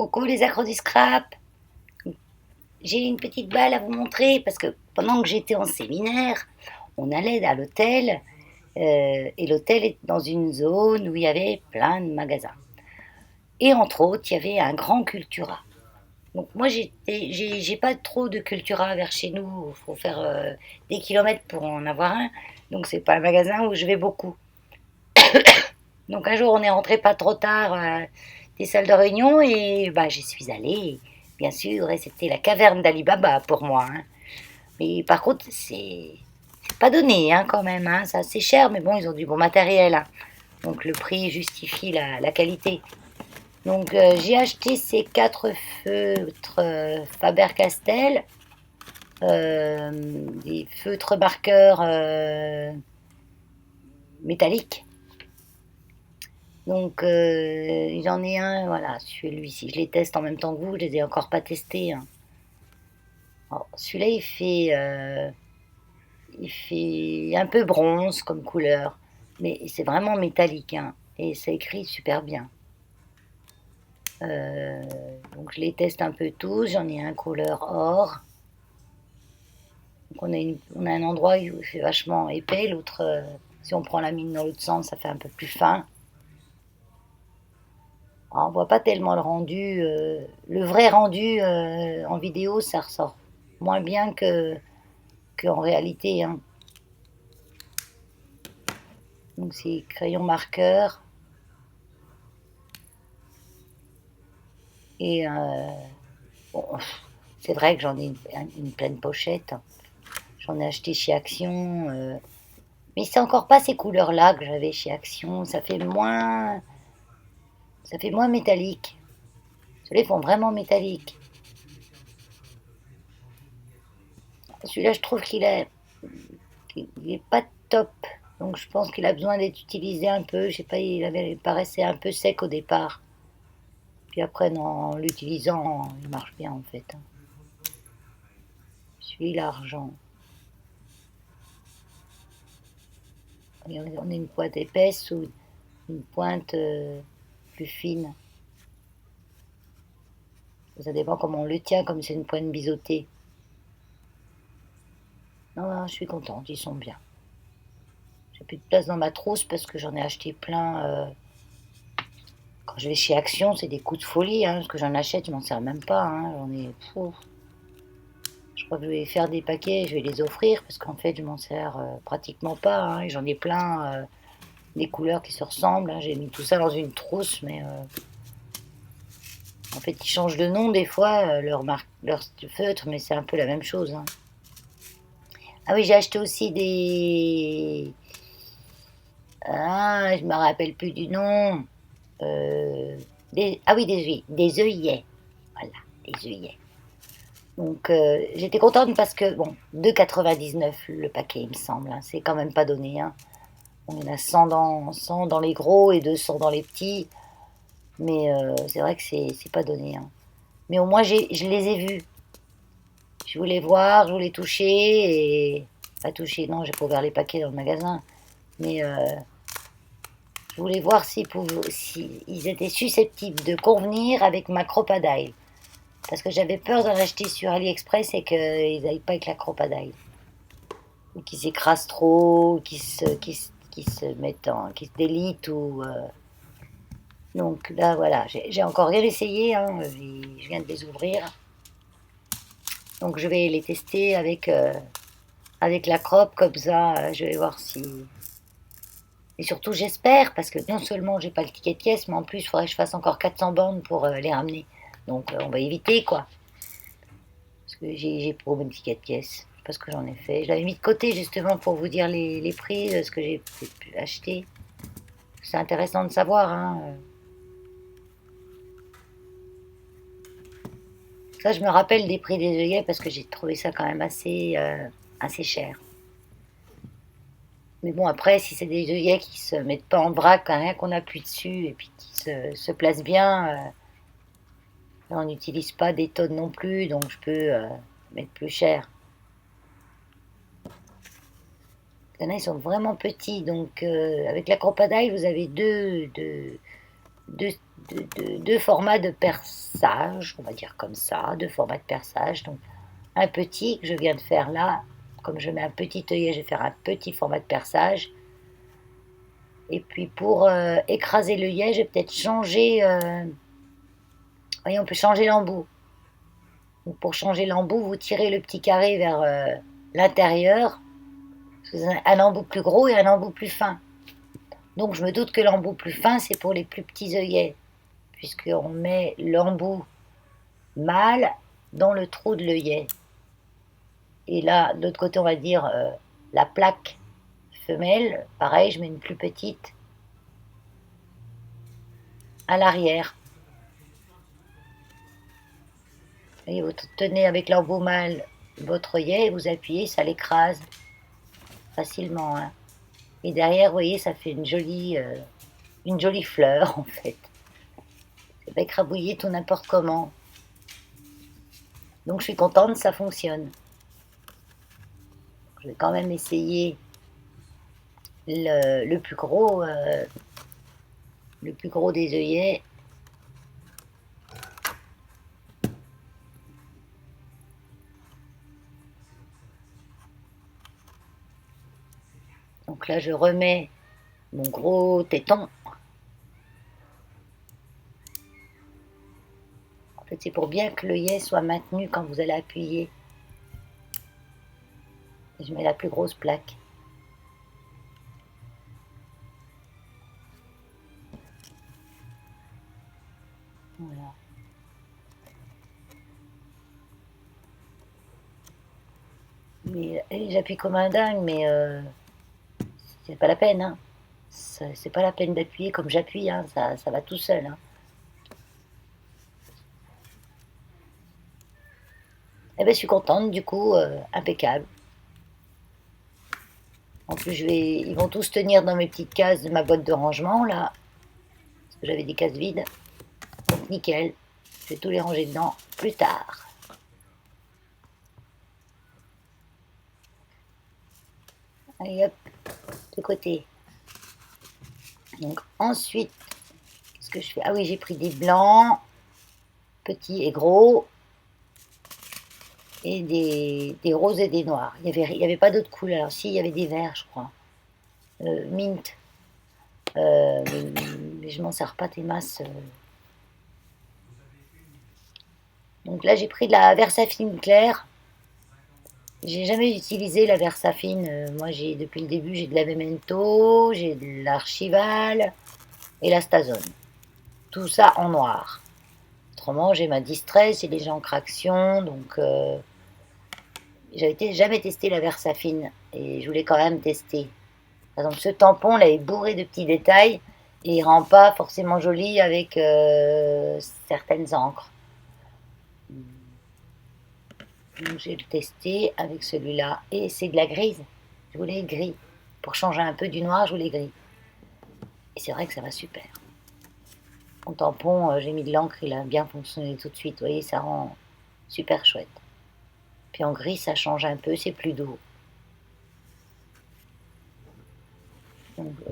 Coucou les accros du scrap. J'ai une petite balle à vous montrer parce que pendant que j'étais en séminaire, on allait à l'hôtel et l'hôtel est dans une zone où il y avait plein de magasins. Et entre autres, il y avait un grand Cultura. Donc moi, j'ai pas trop de Cultura vers chez nous. Il faut faire des kilomètres pour en avoir un. Donc c'est pas un magasin où je vais beaucoup. Donc un jour, on est rentré pas trop tard des salles de réunion et bah, j'y suis allée. Bien sûr, et c'était la caverne d'Ali Baba pour moi, hein. Mais par contre, c'est pas donné hein, quand même. Hein. C'est assez cher, mais bon, ils ont du bon matériel, hein. Donc le prix justifie la qualité. Donc j'ai acheté ces quatre feutres Faber-Castell, des feutres marqueurs métalliques. Donc j'en ai un, voilà, celui-ci. Je les teste en même temps que vous, je les ai encore pas testés, hein. Alors, celui-là, il fait un peu bronze comme couleur, mais c'est vraiment métallique, hein, et ça écrit super bien. Euh, donc je les teste un peu tous. J'en ai un couleur or. Donc on a un endroit où il fait vachement épais, l'autre, si on prend la mine dans l'autre sens, ça fait un peu plus fin. Alors, on voit pas tellement le rendu. Le vrai rendu en vidéo, ça ressort moins bien qu'en réalité, hein. Donc c'est crayon marqueur et bon, c'est vrai que j'en ai une pleine pochette. J'en ai acheté chez Action, mais c'est encore pas ces couleurs-là que j'avais chez Action. Ça fait moins métallique. Ceux-là font vraiment métallique. Celui-là, je trouve il est pas top. Donc je pense qu'il a besoin d'être utilisé un peu. Je sais pas, il paraissait un peu sec au départ. Puis après, non, en l'utilisant, il marche bien en fait, hein. Celui l'argent. On a une pointe épaisse ou une pointe plus fine. Ça dépend comment on le tient, comme c'est une pointe biseautée. Non, non, je suis contente, ils sont bien. J'ai plus de place dans ma trousse parce que j'en ai acheté plein. Quand je vais chez Action, c'est des coups de folie, hein, parce que j'en achète, je m'en sers même pas, hein. J'en ai. Pfff. Je crois que je vais faire des paquets, je vais les offrir parce qu'en fait, je m'en sers pratiquement pas, hein, et j'en ai plein, des couleurs qui se ressemblent, hein. J'ai mis tout ça dans une trousse, mais en fait, ils changent de nom des fois, leur feutre, mais c'est un peu la même chose, hein. Ah oui, j'ai acheté aussi des. Ah, je me rappelle plus du nom. Euh, Ah oui, des œillets. Voilà, des œillets. Donc j'étais contente parce que, bon, 2,99 le paquet, il me semble, hein. C'est quand même pas donné, hein. On en a 100 dans les gros et 200 dans les petits. Mais c'est vrai que c'est pas donné, hein. Mais au moins, je les ai vus. Je voulais voir, je voulais toucher et. Pas toucher, non, j'ai pas ouvert les paquets dans le magasin. Mais je voulais voir si ils étaient susceptibles de convenir avec ma crocodile. Parce que j'avais peur d'en acheter sur AliExpress et qu'ils n'aillent pas avec la crocodile. Ou qu'ils s'écrasent trop, qu'ils se mettent qu'ils se délitent ou. Donc là, voilà, j'ai encore rien essayé, hein, je viens de les ouvrir. Donc je vais les tester avec la crop, comme ça, je vais voir si. Et surtout, j'espère, parce que non seulement j'ai pas le ticket de caisse, mais en plus, il faudrait que je fasse encore 400 bornes pour les ramener. Donc on va éviter, quoi. Parce que j'ai pour mon ticket de caisse. Je sais pas ce que j'en ai fait. Je l'avais mis de côté justement pour vous dire les prix de ce que j'ai pu acheter. C'est intéressant de savoir, hein. Ça, je me rappelle des prix des œillets parce que j'ai trouvé ça quand même assez cher. Mais bon, après, si c'est des œillets qui se mettent pas en vrac, rien qu'on appuie dessus et puis qui se placent bien, on n'utilise pas des tonnes non plus, donc je peux mettre plus cher. Il y en a, ils sont vraiment petits, donc avec la crocodile, vous avez deux deux, deux formats de perçage, on va dire comme ça, deux formats de perçage. Donc un petit que je viens de faire là, comme je mets un petit œillet, je vais faire un petit format de perçage. Et puis pour écraser l'œillet, je vais peut-être changer, voyez, on peut changer l'embout. Donc pour changer l'embout, vous tirez le petit carré vers l'intérieur, un embout plus gros et un embout plus fin. Donc je me doute que l'embout plus fin, c'est pour les plus petits œillets, puisqu'on met l'embout mâle dans le trou de l'œillet. Et là, de l'autre côté, on va dire la plaque femelle, pareil, je mets une plus petite à l'arrière. Et vous tenez avec l'embout mâle votre œillet et vous appuyez, ça l'écrase facilement. Hein. Et derrière, vous voyez, ça fait une jolie fleur en fait. Ça va écrabouiller tout n'importe comment. Donc je suis contente, ça fonctionne. Je vais quand même essayer le plus gros des œillets. Donc là, je remets mon gros téton. En fait, c'est pour bien que l'œillet soit maintenu quand vous allez appuyer. Et je mets la plus grosse plaque. Voilà. Mais j'appuie comme un dingue, mais c'est pas la peine. Hein. C'est pas la peine d'appuyer comme j'appuie, hein. Ça va tout seul. Hein. Eh ben, je suis contente, du coup, impeccable. En plus, ils vont tous tenir dans mes petites cases de ma boîte de rangement, là. Parce que j'avais des cases vides. Donc, nickel. Je vais tous les ranger dedans plus tard. Allez, hop, de côté. Donc, ensuite, qu'est-ce que je fais? Ah oui, j'ai pris des blancs, petits et gros. Et des roses et des noirs. Il y avait pas d'autres couleurs. Alors, si, il y avait des verts, je crois. Mint. Mais je m'en sers pas des masses. Donc là, j'ai pris de la Versafine claire. J'ai jamais utilisé la Versafine. Moi, depuis le début, j'ai de la Memento, j'ai de l'Archival et la Stazone. Tout ça en noir. Autrement, j'ai ma Distress et les gens en craction. Donc, j'avais jamais testé la Versafine. Et je voulais quand même tester. Par exemple, ce tampon, là, est bourré de petits détails. Et il rend pas forcément joli avec certaines encres. Donc j'ai testé avec celui-là. Et c'est de la grise. Je voulais gris. Pour changer un peu du noir, je voulais gris. Et c'est vrai que ça va super. Mon tampon, j'ai mis de l'encre, il a bien fonctionné tout de suite. Vous voyez, ça rend super chouette. Puis en gris, ça change un peu, c'est plus doux.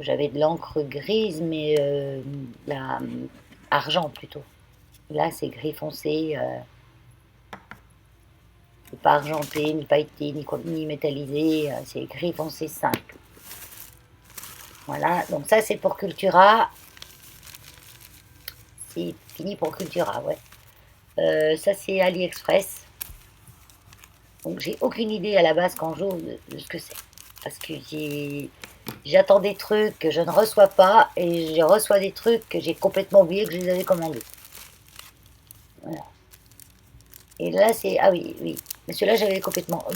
J'avais de l'encre grise, mais argent plutôt. Là, c'est gris foncé. C'est pas argenté, ni pailleté, ni métallisé. C'est gris foncé simple. Voilà, donc ça c'est pour Cultura. C'est fini pour Cultura, ouais. Ça c'est AliExpress. Donc j'ai aucune idée à la base quand j'ouvre de ce que c'est. Parce que j'attends des trucs que je ne reçois pas et je reçois des trucs que j'ai complètement oublié que je les avais commandés. Voilà. Et là c'est... Ah oui, oui. Mais ceux-là j'avais complètement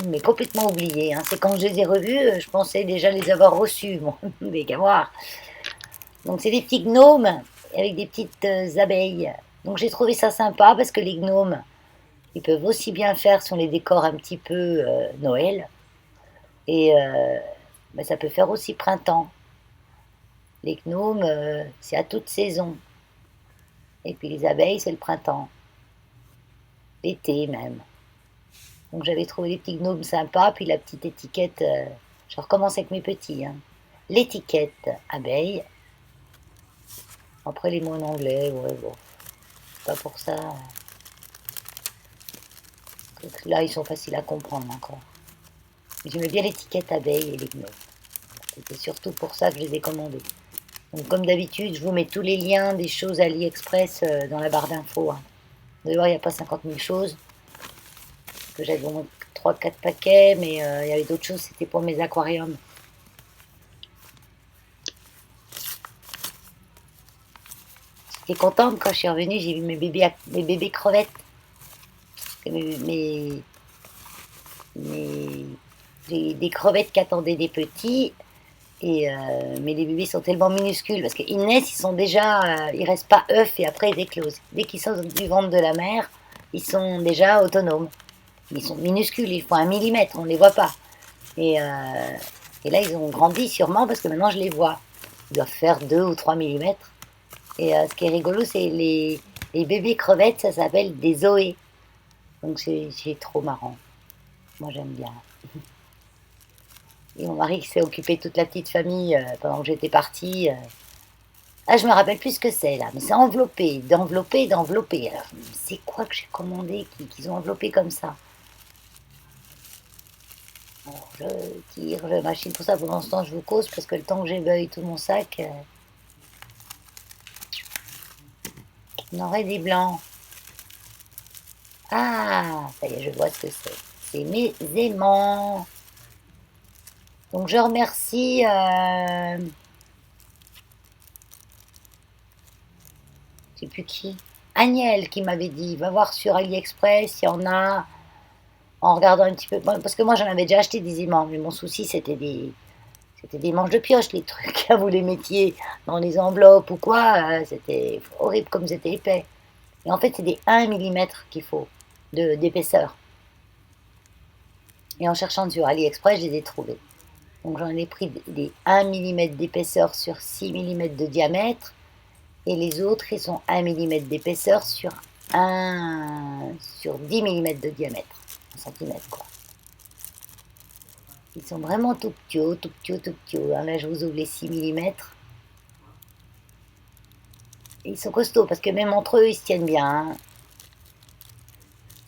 oublié. Hein. C'est quand je les ai revus, je pensais déjà les avoir reçus. Bon, mais qu'à voir. Donc c'est des petits gnomes avec des petites abeilles. Donc j'ai trouvé ça sympa parce que les gnomes, ils peuvent aussi bien faire sur les décors un petit peu Noël. Et ben, ça peut faire aussi printemps. Les gnomes, c'est à toute saison. Et puis les abeilles, c'est le printemps. L'été même. Donc j'avais trouvé les petits gnomes sympas. Puis la petite étiquette, je recommence avec mes petits. Hein. L'étiquette abeille. Après les mots en anglais, ouais, bon, c'est pas pour ça. Là, ils sont faciles à comprendre encore. J'aimais bien l'étiquette abeille et les gnomes. C'était surtout pour ça que je les ai commandés. Donc, comme d'habitude, je vous mets tous les liens des choses AliExpress dans la barre d'infos. Hein. D'ailleurs, il n'y a pas 50 000 choses. Que j'avais au moins 3-4 paquets, mais il y avait d'autres choses, c'était pour mes aquariums. J'étais contente quand je suis revenue, j'ai vu mes bébés crevettes. Mes, mes, mes- j'ai des crevettes qui attendaient des petits. Mais les bébés sont tellement minuscules parce qu'ils naissent, ils sont déjà, ils restent pas œufs et après ils éclosent. Dès qu'ils sortent du ventre de la mère, ils sont déjà autonomes. Ils sont minuscules, ils font 1 millimètre, on ne les voit pas. Et, euh, et là, ils ont grandi sûrement parce que maintenant je les vois. Ils doivent faire 2 ou 3 millimètres. Et ce qui est rigolo, c'est les bébés crevettes, ça s'appelle des zoés. Donc c'est trop marrant. Moi j'aime bien. Et mon mari qui s'est occupé de toute la petite famille pendant que j'étais partie. Ah, je me rappelle plus ce que c'est là, mais c'est enveloppé, d'enveloppé, d'enveloppé. Alors, c'est quoi que j'ai commandé qu'ils ont enveloppé comme ça? Alors, je tire, je machine, tout ça. Pendant ce temps, je vous cause parce que le temps que j'ébeuille tout mon sac, on aurait des blancs. Ah, ça y est, je vois ce que c'est. C'est mes aimants. Donc, je remercie. Je sais plus qui. Agnel qui m'avait dit, va voir sur AliExpress, il y en a. En regardant un petit peu. Bon, parce que moi, j'en avais déjà acheté des aimants, mais mon souci, c'était des manches de pioche, les trucs. Vous les mettiez dans les enveloppes ou quoi. C'était horrible comme c'était épais. Et en fait, c'est des 1 millimètre qu'il faut d'épaisseur. Et en cherchant sur AliExpress, je les ai trouvés. Donc j'en ai pris des 1 millimètre d'épaisseur sur 6 millimètres de diamètre. Et les autres, ils sont 1 millimètre d'épaisseur sur 10 millimètres de diamètre. 1 centimètre, quoi. Ils sont vraiment tout petits, tout petits, tout petits. Là, je vous ouvre les 6 millimètres. Et ils sont costauds parce que même entre eux, ils se tiennent bien. Hein.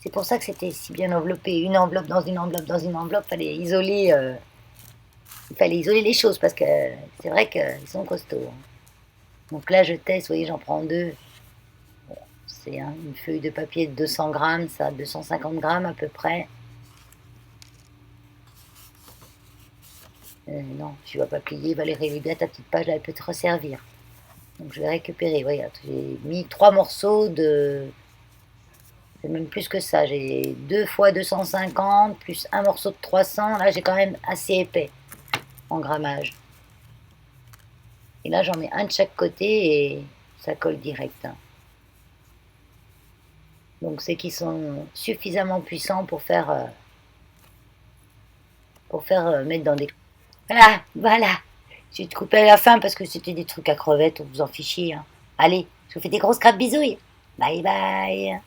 C'est pour ça que c'était si bien enveloppé. Une enveloppe dans une enveloppe dans une enveloppe. Il fallait isoler les choses parce que c'est vrai qu'ils sont costauds. Hein. Donc là, je teste, vous voyez, j'en prends deux. Bon, c'est une feuille de papier de 200 grammes, ça, 250 grammes à peu près. Non, tu vas pas plier, Valérie, elle est bien ta petite page, elle peut te resservir. Donc je vais récupérer, regarde, j'ai mis 3 morceaux de... C'est même plus que ça, j'ai 2 fois 250 plus un morceau de 300. Là j'ai quand même assez épais en grammage. Et là j'en mets un de chaque côté et ça colle direct. Hein. Donc c'est qu'ils sont suffisamment puissants pour faire mettre dans des... Voilà, voilà. Je vais te couper à la fin parce que c'était des trucs à crevettes, on vous en fichiez. Hein. Allez, je vous fais des grosses crêpes bisouilles. Bye bye.